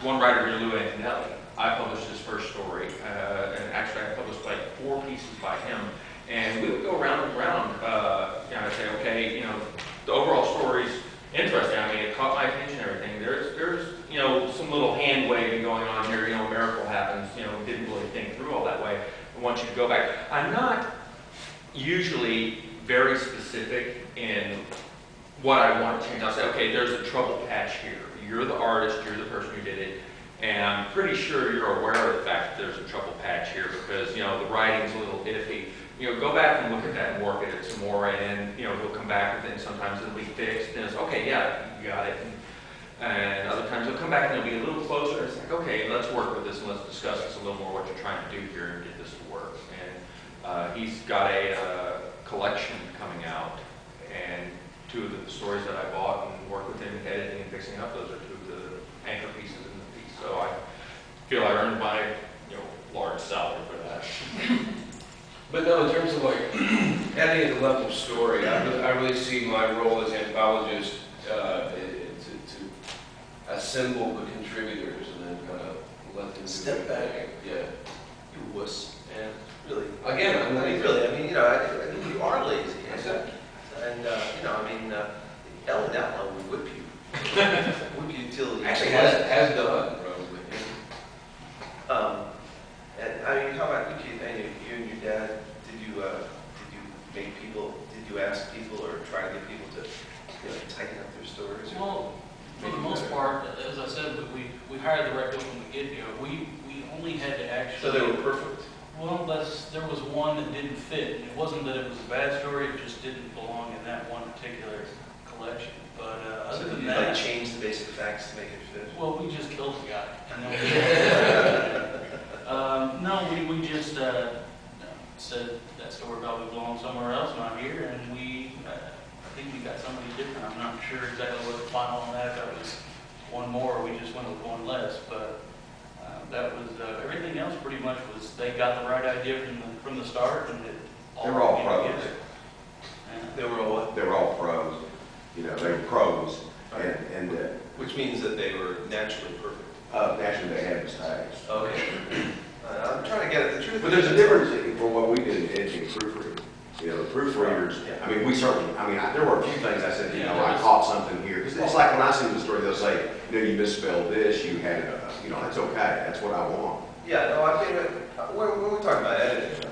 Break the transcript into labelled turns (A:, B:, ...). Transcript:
A: one writer here, Lou Antonelli. I published his first story, and actually I published like 4 pieces by him. And we would go around and around, I'd say, okay, the overall story's interesting. I mean, it caught my attention and everything. There's some little hand waving going on here, a miracle happens, didn't really think through all that way. I want you to go back. I'm not usually very specific in what I want to change. I'll say, okay, there's a trouble patch here. You're the artist, you're the person who did it, and I'm pretty sure you're aware of the fact that there's a trouble patch here because, the writing's a little iffy. Go back and look at that and work at it some more, and he'll come back with it, and sometimes it'll be fixed, and it's, okay, yeah, you got it. And other times he'll come back and it'll be a little closer, and it's like, okay, let's work with this and let's discuss this a little more, what you're trying to do here and get this to work. And he's got a collection coming out, and 2 of the stories that I bought and worked with him editing and fixing up, those are 2 of the anchor pieces in the piece. So I feel I earned my large salary for that.
B: But no, in terms of like adding at the level of story, I really see my role as anthologist to assemble the contributors and then kind of let them
C: step back.
B: Yeah.
C: You wuss, man. Really.
B: Again, I'm not
C: really. I mean, I think you are lazy.
B: Exactly.
C: And Ellen Outlaw would whip you. Whip you till you.
B: Actually, has done probably.
C: And I mean, how about you, Keith? And you and your dad, did you make people? Did you ask people or try to get people to tighten up their stories?
D: Well, for the most part, as I said, we hired the right people from the get-go. We only had to actually.
C: So they were perfect.
D: Well, there was one that didn't fit. It wasn't that it was a bad story; it just didn't belong in that one particular collection. But other than that,
C: like change the basic facts to make it fit.
D: Well, we just killed the guy. And no, we just said that story probably belongs somewhere else, not here, and I think we got somebody different. I'm not sure exactly what the final on that. That was one more, or we just went with one less. But that was everything else. Pretty much was they got the right idea from the start, and it all.
E: They were all pros.
C: They were all what?
E: They were all pros. They were pros, and
C: which means that they were naturally perfect.
E: Naturally, they had mistakes.
C: Okay. I'm trying to get at the truth.
E: But there's a difference for what we did in editing proofreading. The proofreaders, I mean, we certainly, there were a few things I said, I caught something here. Because it's like when I send the story, they'll say, you misspelled this, you had, that's okay, that's what I want.
C: Yeah, no, I mean, when we talk about editing,